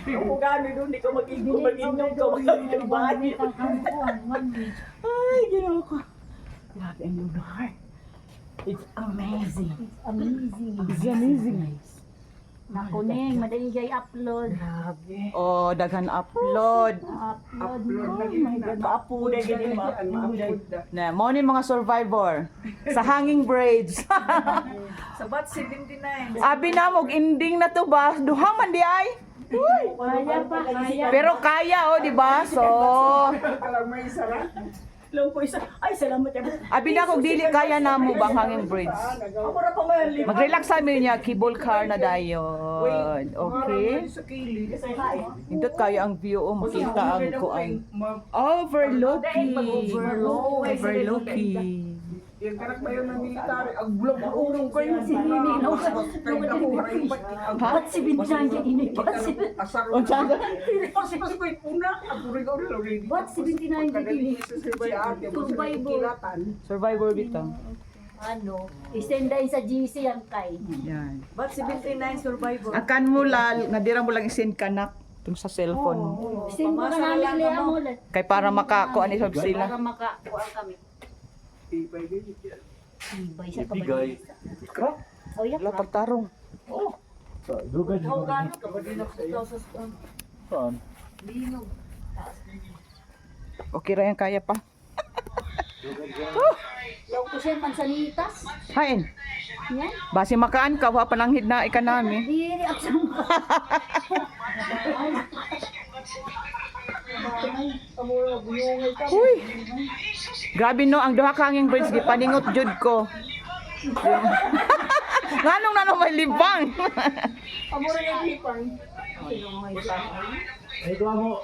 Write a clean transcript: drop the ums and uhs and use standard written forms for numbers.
Kung gano'n doon, di ka mag-inom ka, mag-inom bahay. Ay, ginawa ko. Grabe ang lugar. It's amazing. It's amazing. Nakuning, madali jay upload. Grabe. Oh, daghan upload. Upload. Oh my God, maapo na ganyan, maapo na. Na, mo ni mga survivor sa hanging bridge. Sa bat 79. Abi na mo ending na to ba? Duha man di ay. Kaya pa, kaya. Pero kaya oh, di ba? So, Alam mo yung sarap. Lang po isa. Ay, salamat yan. abi na kog dili kaya na mo bang hanging bridge. Ako na pa mali. Mag-relax sa amin niya, cable car na dayon. Okay? Sa kilid. Kasi hai. Indot kayo ang view o makita ang kuan. Overlooking. Overlooking. Yung karak ba yun ng military? Ang bulong ko yung sinimi. Ba't si Binjan yung inipas? O tiyaga. Ba't si Binjan yung inipas? Survivor bitaw. Ano, isenday sa GC ang kay. Yan. Ba't 79 survivor? Akan mo nga dira mo lang isend kanak tung sa cellphone mo. Send mo ka namin liya mo. Kay para makakuan ni sila. Para makakuha kami. Ibay sa Ibigay. kabalik. Oh, yeah. Wala pagtarong. Dugay Ikaw gano'n ka ba din ako sa Saan? linog? Okay ra yan kaya pa. Law ko siya mansanitas. Hain. Yan. Basi makaan ka wa pananghid na ikanami. Diri ako sa mga. Uy. Grabe no ang duha ka hanging bridge gipaningot jud ko. Nganong nano may libang. Amor yung hipang. Ay, gawa mo.